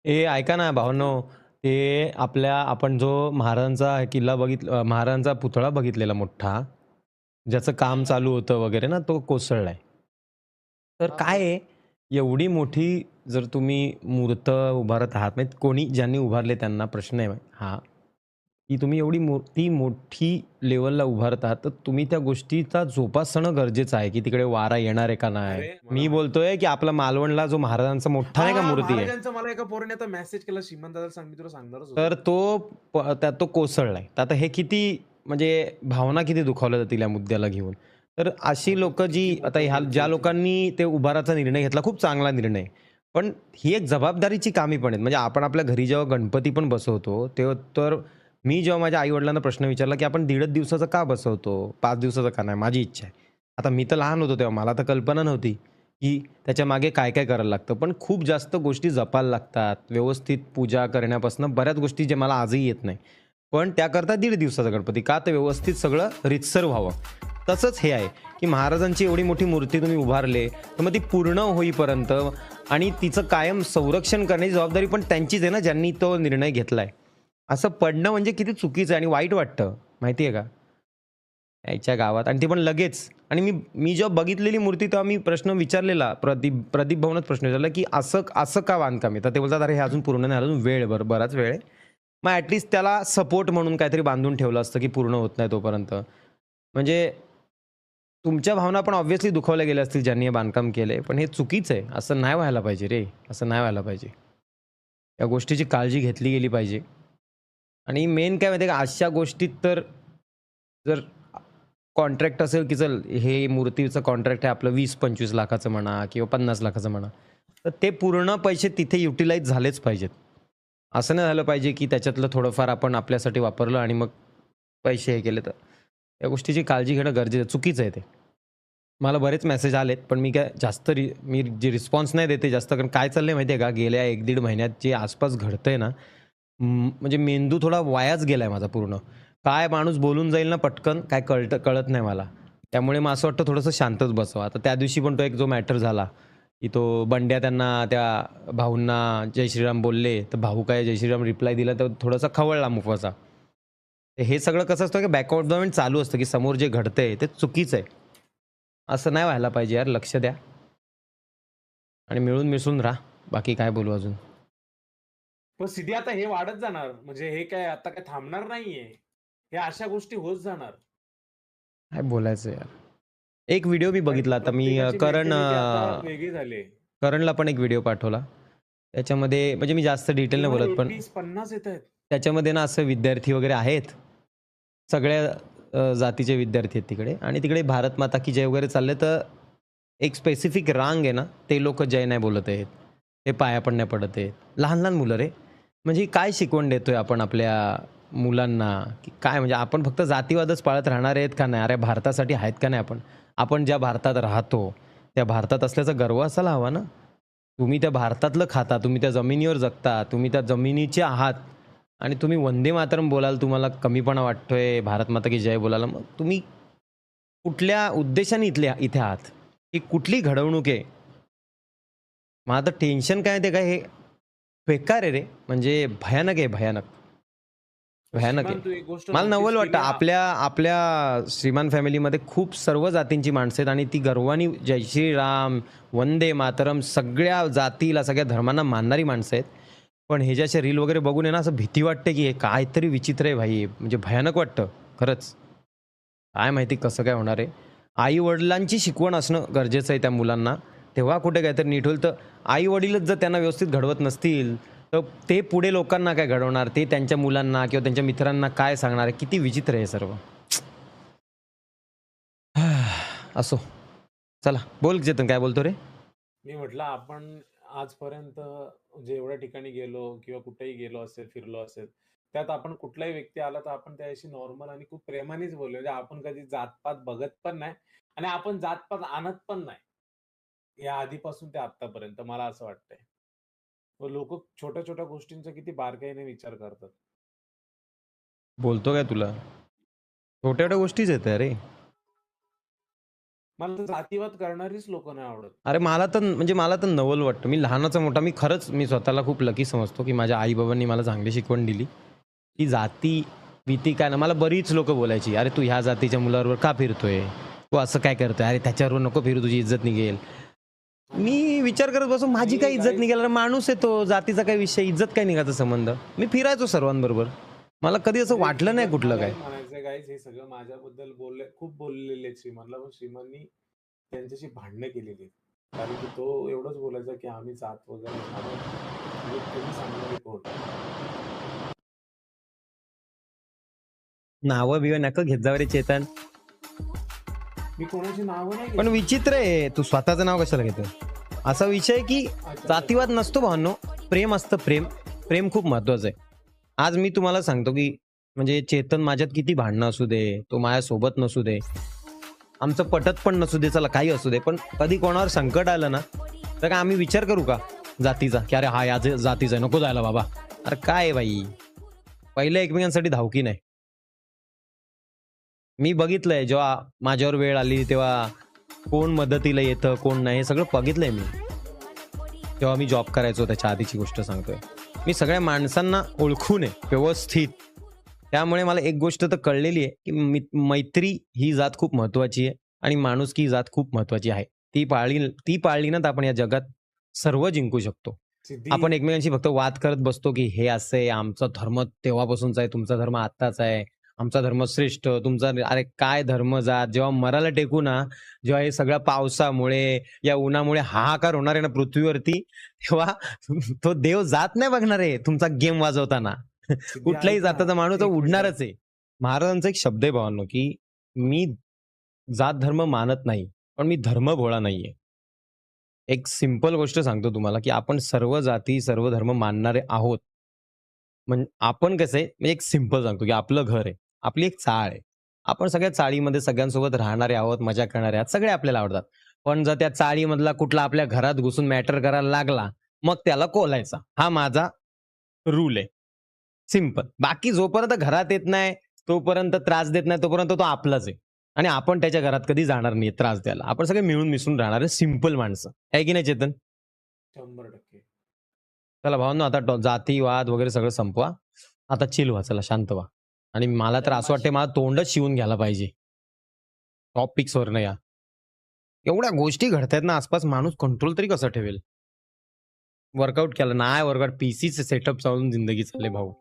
ए ऐका ना भावांनो, ते आपण जो महाराजांचा किल्ला महाराजांचा पुतळा बघितलेला मोठा, ज्याचं काम चालू होतं वगैरे ना, तो कोसळलाय. तर हां, काय हां. आहे, एवढी मोठी जर तुम्ही मूर्त उभारत आहात, म्हणजे कोणी ज्यांनी उभारले त्यांना प्रश्न आहे हा, की तुम्ही एवढी मूर्ती मोठी लेव्हलला उभारत आहात, तर तुम्ही त्या गोष्टीचा जोपासणं गरजेचं आहे, की तिकडे वारा येणार आहे का नाही? अरे, मला मी माहिती आहे. बोलतोय, की आपला मालवणला जो महाराजांचा मोठा हां, नाही का हां. मूर्ती आहे, महाराजांचा मला एका पोराने आता मेसेज केला, "श्रीमंत दादा सांग." मी तुला सांगणारच होतो. तर त्यात तो कोसळलाय. तर आता हे किती म्हणजे भावना किती दुखावल्या जातील या मुद्द्याला घेऊन. तर अशी अरे, लोकं जी किती आता मोठं ज्या मूर्ती होती. लोकांनी ते उभाराचा निर्णय घेतला, खूप चांगला निर्णय. पण ही एक जबाबदारीची कामी पण आहेत. म्हणजे आपण आपल्या घरी जेव्हा गणपती पण बसवतो, तेव्हा तर मी जेव्हा माझ्या आई-वडिलांना प्रश्न विचारला, की "आपण 1.5 दिवसाचा का बसवतो? 5 दिवसाचा का नाही? माझी इच्छा आहे." आता मी तर लहान होतो तेव्हा, मला तर कल्पना नव्हती, की त्याच्यामागे काय-काय करायला लागतं. पण खूप जास्त गोष्टी जपायला लागतात. व्यवस्थित पूजा करण्यापासून बऱ्याच गोष्टी जे मला आजही येत नाही. पण त्याकरता 1.5 दिवसाचा गणपती. का? तर व्यवस्थित सगळं रीतसर व्हावं. तसंच हे आहे, की महाराजांची एवढी मोठी मूर्ती तुम्ही उभारले, तर मग ती पूर्ण होईपर्यंत आणि तिचं कायम संरक्षण करण्याची जबाबदारी पण त्यांचीच आहे ना, ज्यांनी तो निर्णय घेतलाय. असं पडणं म्हणजे किती चुकीचं आहे आणि वाईट वाटतं, माहिती आहे का? यायच्या गावात आणि ते पण लगेच आणि मी मी जेव्हा बघितलेली मूर्ती तेव्हा मी प्रश्न विचारलेला प्रदीप भाऊनच प्रश्न विचारला, की "असं असं का बांधकाम आहे?" तर ते बोलतात, "अरे, हे अजून पूर्ण नाही झालं, अजून वेळ आहे, बराच वेळ आहे." मग ॲटलीस्ट त्याला सपोर्ट म्हणून काहीतरी बांधून ठेवलं असतं, की पूर्ण होत नाही तोपर्यंत. म्हणजे तुमच्या भावना पण ऑब्व्हियसली दुखावल्या गेल्या असतील ज्यांनी हे बांधकाम केलंय. पण हे चुकीचं आहे. असं नाही व्हायला पाहिजे रे. असं नाही व्हायला पाहिजे. या गोष्टीची काळजी घेतली गेली पाहिजे. आणि मेन काय माहिती आहे का, अशा गोष्टीत तर जर कॉन्ट्रॅक्ट असेल, की चल हे मूर्तीचं कॉन्ट्रॅक्ट आहे आपलं 20-25 लाखाचं म्हणा किंवा 50 लाखाचं म्हणा. तर ते पूर्ण पैसे तिथे युटिलाइज झालेच पाहिजेत. असं नाही झालं पाहिजे, की त्याच्यातलं थोडंफार आपण आपल्यासाठी वापरलं आणि मग पैसे हे केले तर. या गोष्टीची काळजी घेणं गरजेचं आहे. चुकीचं आहे ते. मला बरेच मेसेज आलेत, पण मी काय जास्त मी जे रिस्पॉन्स नाही देते जास्त कारण काय चाललंय माहिती आहे का, गेल्या 1-1.5 महिन्यात जे आसपास घडतंय ना, म्हणजे मेंदू थोडा वायाच गेलाय माझा पूर्ण. काय माणूस बोलून जाईल ना पटकन, काय कळत नाही मला. त्यामुळे मग असं वाटतं थोडंसं शांतच बसावं. आता त्या दिवशी पण तो एक जो मॅटर झाला, की तो बंड्या त्यांना त्या भाऊंना जय श्रीराम बोलले, तर भाऊ काय जय श्रीराम रिप्लाय दिला, तर थोडासा खवळला मुफासा. हे सगळं कसं असतं, की बॅक चालू असतं, की समोर जे घडतंय ते चुकीचं आहे. असं नाही व्हायला पाहिजे यार, लक्ष द्या आणि मिळून मिसळून राहा. बाकी काय बोलू अजून? पण सिधी आता हे वाढत जाणार. म्हणजे हे काय आता काय थांबणार नाहीये. हे अशा गोष्टी होत जाणार. काय बोलायचं यार? एक व्हिडिओ मी कारण बघितला आता मी प्रत्येकाची मेंटॅलिटी आता वेगळी झाली आहे. करणला पण एक व्हिडिओ पाठवला. त्याच्यामध्ये म्हणजे मी जास्त डिटेल नाही केवळ बोलत, पण 30-50 येतायत. त्याच्यामध्ये ना असे विद्यार्थी वगैरे आहेत. सगळ्या जातीचे विद्यार्थी आहेत तिकडे आणि तिकडे भारत माता की जय वगैरे चालले, तर एक स्पेसिफिक रांग आहे ना, ते लोकं जय नाही बोलत आहेत. ते पाया पण नाही पडत आहेत. लहान-लहान मुलं रे. म्हणजे काय शिकवण देतोय आपण आपल्या मुलांना, की काय म्हणजे आपण फक्त जातीवादच पाळत राहणार आहेत का नाही? अरे भारतासाठी आहेत का नाही आपण? आपण ज्या भारतात राहतो, त्या भारतात असल्याचा गर्व असायला हवा ना. तुम्ही त्या भारतातलं खाता, तुम्ही त्या जमिनीवर जगता, तुम्ही त्या जमिनीचे आहात आणि तुम्ही वंदे मातरम बोलाल, तुम्हाला कमीपणा वाटतोय, भारत माता की जय बोलायला. मग तुम्ही कुठल्या उद्देशाने इथे आहात? ही कुठली घडवणूक आहे? मला तर टेन्शन काय माहिती आहे का, हे बेकार आहे रे. म्हणजे भयानक आहे, भयानक. पण भयानक आहे. श्रीमान तू एक गोष्ट मला नोटीस नवल वाटतं केली आपल्या आपल्या श्रीमान फॅमिलीमध्ये खूप सर्व जातींची माणसं आहेत आणि ती गर्वाने जय श्रीराम, वंदे मातरम सगळ्या जातीला, सगळ्या धर्मांना मानणारी माणसं आहेत. पण हे जे असे रील वगैरे बघून आहे ना, असं भीती वाटते, की हे काहीतरी विचित्र आहे भाई. म्हणजे भयानक वाटतं खरंच. काय माहिती कसं काय होणार आहे? आई-वडिलांची शिकवण असणं गरजेचं आहे त्या मुलांना. तेव्हा कुठे काहीतरी नीट होईल. तर आई-वडीलच जर त्यांना व्यवस्थित घडवत नसतील, तर ते पुढे लोकांना काय घडवणार? ते त्यांच्या मुलांना किंवा त्यांच्या मित्रांना काय सांगणार आहे? किती विचित्र आहे हे सर्व. असो. चला बोल चेतन काय बोलतो रे? मी म्हटलं आपण आजपर्यंत म्हणजे एवढ्या ठिकाणी गेलो किंवा कुठेही गेलो असेल, फिरलो असेल, त्यात आपण कुठलाही व्यक्ती आला तर आपण त्याच्याशी नॉर्मल आणि खूप प्रेमानेच बोललो. म्हणजे आपण कधी जात-पात बघत पण नाही आणि आपण जात-पात आणत पण नाही. या आधीपासून ते आत्तापर्यंत मला असं वाटतंय. लोकं छोट्या-छोट्या गोष्टींचा किती बारकाईने विचार करतात. बोलतो काय तुला? छोट्या-छोट्या गोष्टीच आहेत रे. मला तर जातीवाद करणारीच लोकं नाही आवडत. अरे मला तर नवल वाटतं. मी लहानाचा मोठा मी स्वतःला खूप लकी समजतो, की माझ्या आई-बाबांनी मला चांगली शिकवण दिली, की जाती-भीती काय ना मला बरीच लोकं बोलायची, "अरे तू ह्या जातीच्या मुलाबरोबर का फिरतोय? तू असं काय करतोय? अरे त्याच्याबरोबर नको फिरू तुझी इज्जत निघेल." हां ना. मी विचार करत बसू माझी आणि काय इज्जत गाईज निघेल? अरे माणूस आहे तो, जातीचा काय विषय, इज्जत काय निघायचा संबंध? मी फिरायचो सर्वांबरोबर. मला कधी असं म्हणजे वाटलं नाही कुठलं मला काय. एक म्हणायचंय गाईज हे सगळं माझ्याबद्दल खूप बोललेले आहेत श्रीमनला, पण श्रीमननी त्यांच्याशी भांडणं केलेली आहेत. कारण की तो एवढंच बोलायचा, की आम्ही जात वगैरे नाही काढत. म्हणजे तुम्ही सांगणारे कोण? नावं-बिवं नका घेत जाऊ रे चेतन. मी कोणाची नावं नाही पण घेतली. विचित्र आहे, तू स्वतःचं नाव कशाला घेतोय? असा विषय आहे, की अच्छा, अच्छा, अच्छा. जातीवाद नसतो भावांनो. प्रेम असतं प्रेम. प्रेम खूप महत्वाचं आहे. आज मी तुम्हाला सांगतो, की म्हणजे चेतन माझ्यात किती भांडणं असू दे, तो माझ्यासोबत नसू दे, आमचं पटत पण नसू दे, चला काही असू दे. पण कधी कोणावर संकट आलं ना, तर काय आम्ही विचार करू का जातीचा, की "अरे हा या जातीचा आहे, नको जायला बाबा." अरे काय आहे बाई, पहिलं एकमेकांसाठी धावकी नाही. मी बघितलंय जेव्हा माझ्यावर वेळ आली, तेव्हा कोण मदतीला येतं, कोण नाही, हे सगळं बघितलंय मी. जेव्हा मी जॉब करायचो त्याच्या आधीची गोष्ट सांगतोय. मी सगळ्या माणसांना ओळखून आहे व्यवस्थित. त्यामुळे मला एक गोष्ट तर कळलेली आहे, की मैत्री ही जात खूप महत्त्वाची आहे आणि माणुसकी ही जात खूप महत्त्वाची आहे. ती पाळली ना तर आपण या जगात सर्व जिंकू शकतो. सिद्धी आपण एकमेकांशी फक्त वाद करत बसतो, की हे असं आहे, आमचा धर्म तेव्हापासूनचा आहे, तुमचा धर्म आत्ताचा आहे, आमचा धर्म श्रेष्ठ, तुमचा अरे काय धर्म जात जेव्हा मराला टेकू ना, जेव्हा हे सगळ्या पावसामुळे, या उन्हामुळे हाहाकार होणार आहे ना पृथ्वीवरती, तेव्हा तो देव जात नाही बघणार आहे तुमचा गेम वाजवताना. सिद्धी कुठल्याही ऐक ना, जातीचा माणूस तो 1 मिनिटं. उडणारच आहे. महाराजांचा एक शब्द आहे भावांनो, की मी जात धर्म मानत नाही, पण मी धर्मभोळा नाहीये. एक सिंपल गोष्ट सांगतो तुम्हाला, की आपण सर्व जाती, सर्व धर्म मानणारे आहोत. म्हणजे आपण कसं आहे, म्हणजे एक सिंपल सांगतो, की आपलं घर आहे. आपली एक चाळ आहे. आपण सगळ्या चाळीमध्ये सगळ्यांसोबत राहणारे आहोत, मजा करणारे आहोत. सगळे आपल्याला आवडतात. पण जर त्या चाळीमधला कुठला आपल्या घरात घुसून मॅटर करायला लागला, मग त्याला कोलायचा. हा माझा रूल आहे. सिंपल. बाकी जोपर्यंत घरात येत नाही, तोपर्यंत त्रास देत नाही, तोपर्यंत तो आपलाच आहे. आणि आपण त्याच्या घरात कधी जाणार नाही त्रास द्यायला. आपण सगळे मिळून मिसळून राहणारे सिंपल माणसं. आहे की नाही चेतन? 100%. चला भावांनो आता जातीवाद वगैरे सगळं संपवा. आता चिल व्हा, चला शांत व्हा. आणि मला तर असं वाटतंय मला तोंडच शिवून घ्यायला पाहिजे. टॉपिक्सवरनं या. एवढ्या गोष्टी घडतायत ना आसपास माणूस कंट्रोल तरी कसा ठेवेल? वर्कआउट केलं नाही वर्कआउट पीसीचे सेटअप चालवून जिंदगी चालली भाऊ.